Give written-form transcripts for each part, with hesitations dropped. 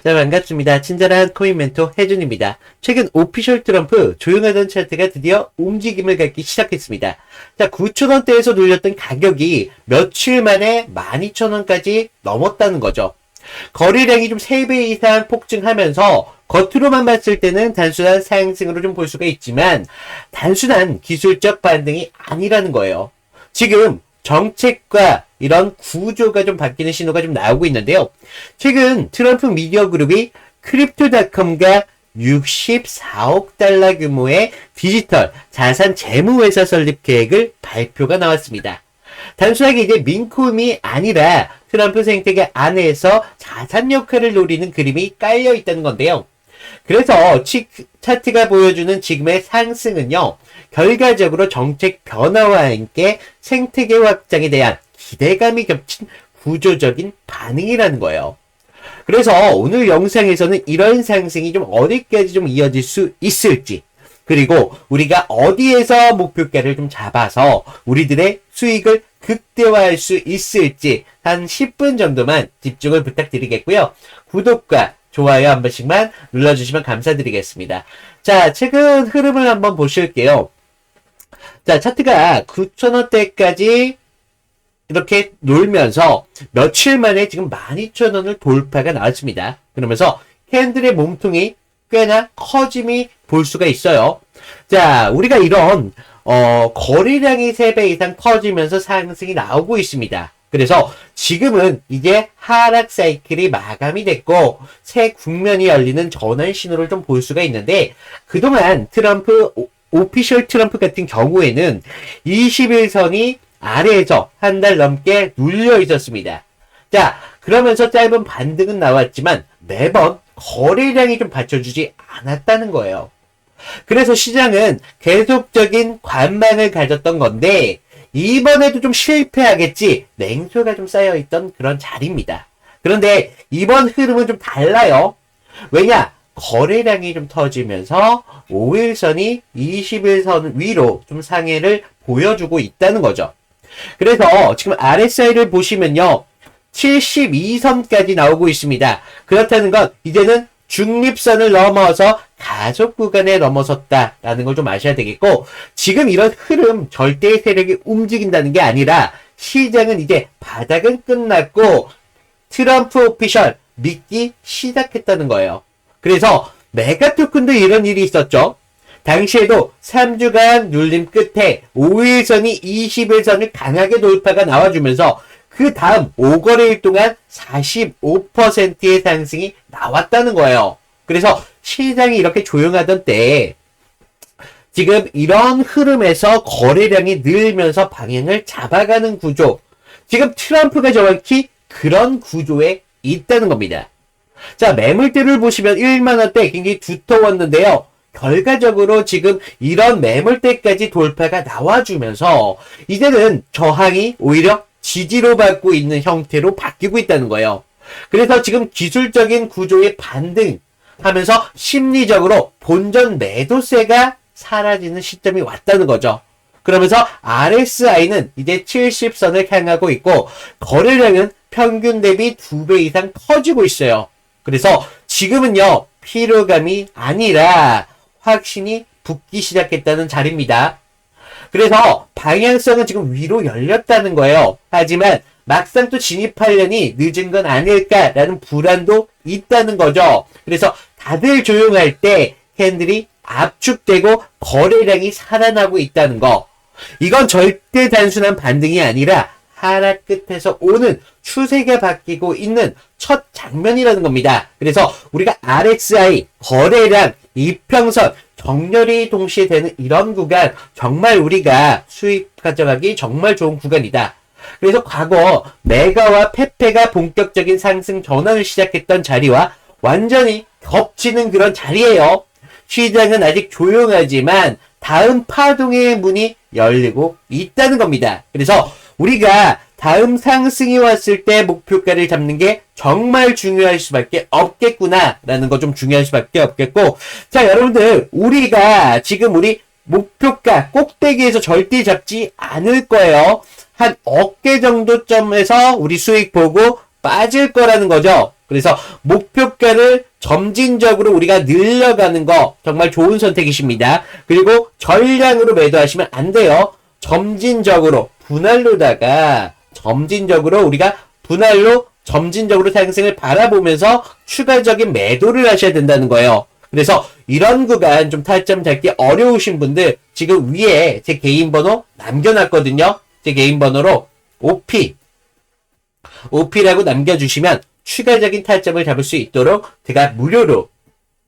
자, 반갑습니다. 친절한 코인 멘토 혜준입니다. 최근 오피셜 트럼프 조용하던 차트가 드디어 움직임을 갖기 시작했습니다. 자, 9,000원대에서 눌렸던 가격이 며칠 만에 12,000원까지 넘었다는 거죠. 거래량이 좀 3배 이상 폭증하면서 겉으로만 봤을 때는 단순한 상승으로 좀 볼 수가 있지만 단순한 기술적 반등이 아니라는 거예요. 지금 정책과 이런 구조가 좀 바뀌는 신호가 좀 나오고 있는데요. 최근 트럼프 미디어 그룹이 크립토닷컴과 64억 달러 규모의 디지털 자산 재무회사 설립 계획을 발표가 나왔습니다. 단순하게 이제 민코임이 아니라 트럼프 생태계 안에서 자산 역할을 노리는 그림이 깔려 있다는 건데요. 그래서 차트가 보여주는 지금의 상승은요, 결과적으로 정책 변화와 함께 생태계 확장에 대한 기대감이 겹친 구조적인 반응이라는 거예요. 그래서 오늘 영상에서는 이런 상승이 좀 어디까지 좀 이어질 수 있을지, 그리고 우리가 어디에서 목표가를 좀 잡아서 우리들의 수익을 극대화할 수 있을지 한 10분 정도만 집중을 부탁드리겠고요. 구독과 좋아요 한 번씩만 눌러주시면 감사드리겠습니다. 자, 최근 흐름을 한번 보실게요. 자, 차트가 9,000원대까지 이렇게 놀면서 며칠 만에 지금 12,000원을 돌파가 나왔습니다. 그러면서 캔들의 몸통이 꽤나 커짐이 볼 수가 있어요. 자, 우리가 이런 거래량이 3배 이상 커지면서 상승이 나오고 있습니다. 그래서 지금은 이제 하락 사이클이 마감이 됐고 새 국면이 열리는 전환 신호를 좀 볼 수가 있는데, 그동안 오피셜 트럼프 같은 경우에는 21선이 아래에서 한 달 넘게 눌려 있었습니다. 자, 그러면서 짧은 반등은 나왔지만 매번 거래량이 좀 받쳐주지 않았다는 거예요. 그래서 시장은 계속적인 관망을 가졌던 건데 이번에도 좀 실패하겠지, 냉소가 좀 쌓여있던 그런 자리입니다. 그런데 이번 흐름은 좀 달라요. 왜냐? 거래량이 좀 터지면서 5일선이 21선 위로 좀 상해를 보여주고 있다는 거죠. 그래서 지금 RSI를 보시면요, 72선까지 나오고 있습니다. 그렇다는 건 이제는 중립선을 넘어서 가속 구간에 넘어섰다라는 걸 좀 아셔야 되겠고, 지금 이런 흐름, 절대의 세력이 움직인다는 게 아니라 시장은 이제 바닥은 끝났고 트럼프 오피셜 믿기 시작했다는 거예요. 그래서 메가토큰도 이런 일이 있었죠. 당시에도 3주간 눌림 끝에 5일선이 21선을 강하게 돌파가 나와주면서 그 다음 5거래일 동안 45%의 상승이 나왔다는 거예요. 그래서 시장이 이렇게 조용하던 때에 지금 이런 흐름에서 거래량이 늘면서 방향을 잡아가는 구조, 지금 트럼프가 정확히 그런 구조에 있다는 겁니다. 자, 매물대를 보시면 1만원대 굉장히 두터웠는데요. 결과적으로 지금 이런 매물대까지 돌파가 나와주면서 이제는 저항이 오히려 지지로 받고 있는 형태로 바뀌고 있다는 거예요. 그래서 지금 기술적인 구조의 반등하면서 심리적으로 본전 매도세가 사라지는 시점이 왔다는 거죠. 그러면서 RSI는 이제 70선을 향하고 있고 거래량은 평균 대비 2배 이상 커지고 있어요. 그래서 지금은요, 피로감이 아니라 확신이 붙기 시작했다는 자리입니다. 그래서 방향성은 지금 위로 열렸다는 거예요. 하지만 막상 또 진입하려니 늦은 건 아닐까라는 불안도 있다는 거죠. 그래서 다들 조용할 때 캔들이 압축되고 거래량이 살아나고 있다는 거, 이건 절대 단순한 반등이 아니라 하락 끝에서 오는 추세가 바뀌고 있는 첫 장면이라는 겁니다. 그래서 우리가 RSI, 거래량, 이평선, 정렬이 동시에 되는 이런 구간, 정말 우리가 수익 가져가기 정말 좋은 구간이다. 그래서 과거 메가와 페페가 본격적인 상승 전환을 시작했던 자리와 완전히 겹치는 그런 자리예요. 시장은 아직 조용하지만 다음 파동의 문이 열리고 있다는 겁니다. 그래서 우리가 다음 상승이 왔을 때 목표가를 잡는 게 정말 중요할 수밖에 없겠구나라는 거 좀 중요할 수밖에 없겠고, 자, 여러분들, 우리가 지금 우리 목표가 꼭대기에서 절대 잡지 않을 거예요. 한 어깨 정도 점에서 우리 수익 보고 빠질 거라는 거죠. 그래서 목표가를 점진적으로 우리가 늘려가는 거 정말 좋은 선택이십니다. 그리고 전량으로 매도하시면 안 돼요. 점진적으로 분할로다가 점진적으로 우리가 분할로 점진적으로 상승을 바라보면서 추가적인 매도를 하셔야 된다는 거예요. 그래서 이런 구간 좀 타점 잡기 어려우신 분들 지금 위에 제 개인 번호 남겨놨거든요. 제 개인 번호로 OP라고 남겨주시면 추가적인 타점을 잡을 수 있도록 제가 무료로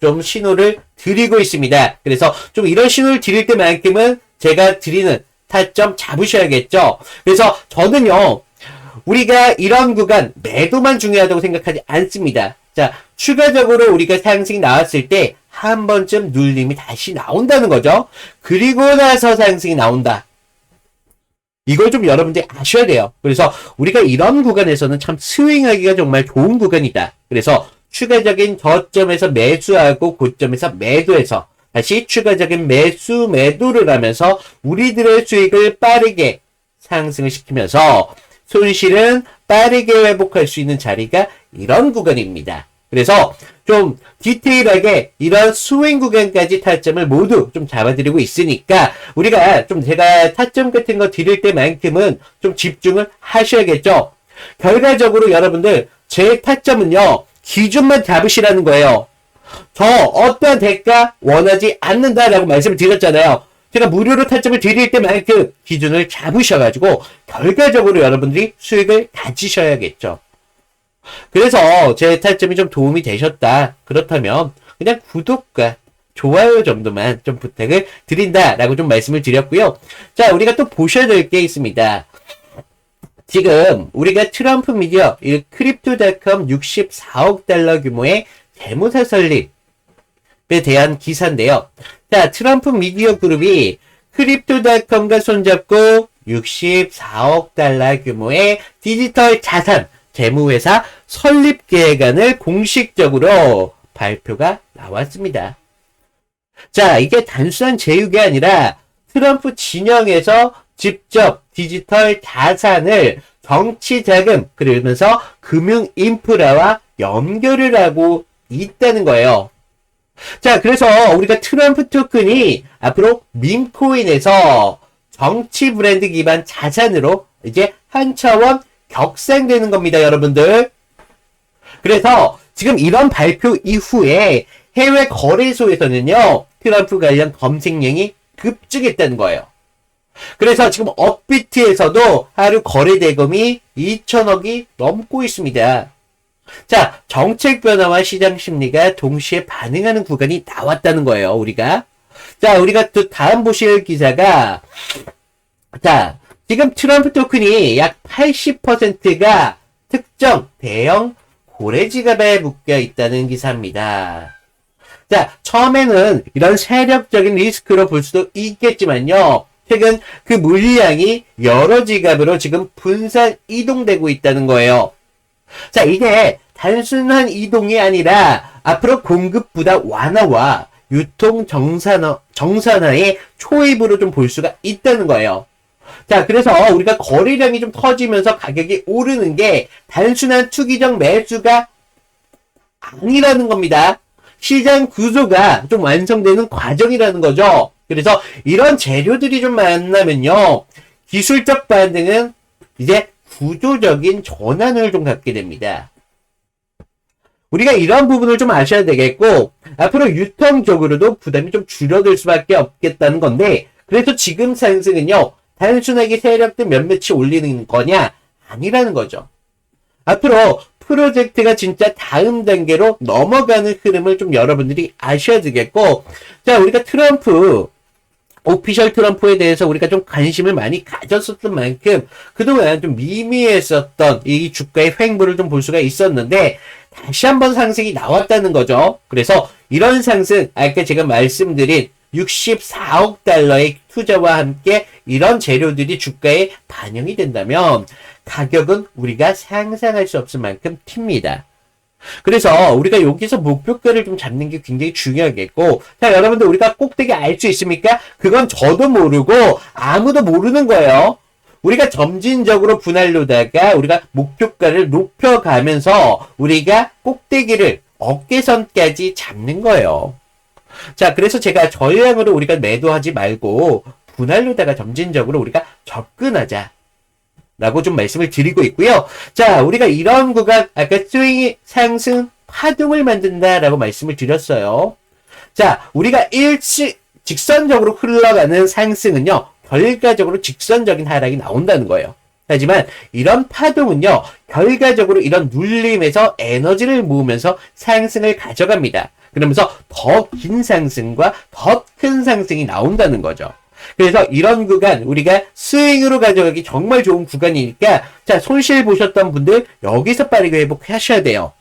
좀 신호를 드리고 있습니다. 그래서 좀 이런 신호를 드릴 때만큼은 제가 드리는 타점 잡으셔야겠죠. 그래서 저는요, 우리가 이런 구간 매도만 중요하다고 생각하지 않습니다. 자, 추가적으로 우리가 상승이 나왔을 때 한 번쯤 눌림이 다시 나온다는 거죠. 그리고 나서 상승이 나온다. 이걸 좀 여러분들이 아셔야 돼요. 그래서 우리가 이런 구간에서는 참 스윙하기가 정말 좋은 구간이다. 그래서 추가적인 저점에서 매수하고 고점에서 매도해서 다시 추가적인 매도를 하면서 우리들의 수익을 빠르게 상승을 시키면서 손실은 빠르게 회복할 수 있는 자리가 이런 구간입니다. 그래서 좀 디테일하게 이런 스윙 구간까지 타점을 모두 좀 잡아드리고 있으니까 우리가 좀 제가 타점 같은 거 드릴 때만큼은 좀 집중을 하셔야겠죠. 결과적으로 여러분들 제 타점은요, 기준만 잡으시라는 거예요. 저 어떠한 대가 원하지 않는다라고 말씀을 드렸잖아요. 제가 무료로 타점을 드릴 때만큼 기준을 잡으셔가지고 결과적으로 여러분들이 수익을 가지셔야겠죠. 그래서 제 타점이 좀 도움이 되셨다. 그렇다면 그냥 구독과 좋아요 정도만 좀 부탁을 드린다라고 좀 말씀을 드렸고요. 자, 우리가 또 보셔야 될 게 있습니다. 지금 우리가 트럼프 미디어 크립토닷컴 64억 달러 규모의 재무사 설립에 대한 기사인데요. 자, 트럼프 미디어 그룹이 크립토닷컴과 손잡고 64억 달러 규모의 디지털 자산 재무회사 설립 계획안을 공식적으로 발표가 나왔습니다. 자, 이게 단순한 제휴가 아니라 트럼프 진영에서 직접 디지털 자산을 정치 자금, 그러면서 금융 인프라와 연결을 하고 있다는 거예요. 자, 그래서 우리가 트럼프 토큰이 앞으로 밈코인에서 정치 브랜드 기반 자산으로 이제 한 차원 격상되는 겁니다, 여러분들. 그래서 지금 이런 발표 이후에 해외 거래소에서는요, 트럼프 관련 검색량이 급증했다는 거예요. 그래서 지금 업비트에서도 하루 거래 대금이 2천억이 넘고 있습니다. 자, 정책 변화와 시장 심리가 동시에 반응하는 구간이 나왔다는 거예요, 우리가. 자, 우리가 또 다음 보실 기사가, 자, 지금 트럼프 토큰이 약 80%가 특정 대형 고래 지갑에 묶여 있다는 기사입니다. 자, 처음에는 이런 세력적인 리스크로 볼 수도 있겠지만요, 최근 그 물량이 여러 지갑으로 지금 분산 이동되고 있다는 거예요. 자, 이게 단순한 이동이 아니라 앞으로 공급 부담 완화와 유통 정산화의 초입으로 좀 볼 수가 있다는 거예요. 자, 그래서 우리가 거래량이 좀 터지면서 가격이 오르는 게 단순한 투기적 매수가 아니라는 겁니다. 시장 구조가 좀 완성되는 과정이라는 거죠. 그래서 이런 재료들이 좀 만나면요, 기술적 반등은 이제 구조적인 전환을 좀 갖게 됩니다. 우리가 이런 부분을 좀 아셔야 되겠고, 앞으로 유통적으로도 부담이 좀 줄어들 수밖에 없겠다는 건데, 그래서 지금 상승은요, 단순하게 세력들 몇몇이 올리는 거냐? 아니라는 거죠. 앞으로 프로젝트가 진짜 다음 단계로 넘어가는 흐름을 좀 여러분들이 아셔야 되겠고, 자, 우리가 오피셜 트럼프에 대해서 우리가 좀 관심을 많이 가졌었던 만큼 그동안 좀 미미했었던 이 주가의 횡보를 좀 볼 수가 있었는데 다시 한번 상승이 나왔다는 거죠. 그래서 이런 상승, 아까 제가 말씀드린 64억 달러의 투자와 함께 이런 재료들이 주가에 반영이 된다면 가격은 우리가 상상할 수 없을 만큼 튑니다. 그래서 우리가 여기서 목표가를 좀 잡는 게 굉장히 중요하겠고, 자, 여러분들 우리가 꼭대기 알 수 있습니까? 그건 저도 모르고 아무도 모르는 거예요. 우리가 점진적으로 분할로다가 우리가 목표가를 높여가면서 우리가 꼭대기를 어깨선까지 잡는 거예요. 자, 그래서 제가 전량으로 우리가 매도하지 말고 분할로다가 점진적으로 우리가 접근하자 라고 좀 말씀을 드리고 있고요. 자, 우리가 이런 구간 아까 스윙이 상승 파동을 만든다라고 말씀을 드렸어요. 자, 우리가 직선적으로 흘러가는 상승은요, 결과적으로 직선적인 하락이 나온다는 거예요. 하지만 이런 파동은요, 결과적으로 이런 눌림에서 에너지를 모으면서 상승을 가져갑니다. 그러면서 더 긴 상승과 더 큰 상승이 나온다는 거죠. 그래서 이런 구간 우리가 스윙으로 가져가기 정말 좋은 구간이니까 자, 손실 보셨던 분들 여기서 빠르게 회복하셔야 돼요.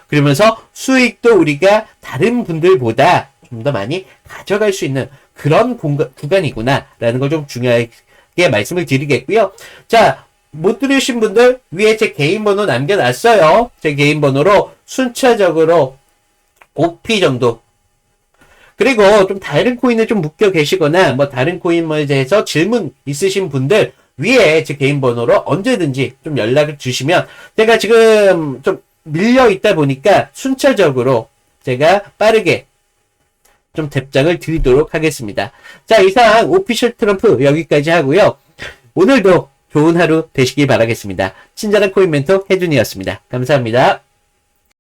그러면서 수익도 우리가 다른 분들보다 좀 더 많이 가져갈 수 있는 그런 구간이구나 라는 걸 좀 중요하게 말씀을 드리겠고요. 자, 못 들으신 분들 위에 제 개인 번호 남겨놨어요. 제 개인 번호로 순차적으로 5P 정도, 그리고 좀 다른 코인에 좀 묶여 계시거나 뭐 다른 코인에 대해서 질문 있으신 분들 위에 제 개인 번호로 언제든지 좀 연락을 주시면 제가 지금 좀 밀려 있다 보니까 순차적으로 제가 빠르게 좀 답장을 드리도록 하겠습니다. 자, 이상 오피셜 트럼프 여기까지 하고요. 오늘도 좋은 하루 되시길 바라겠습니다. 친절한 코인 멘토 혜준이었습니다. 감사합니다.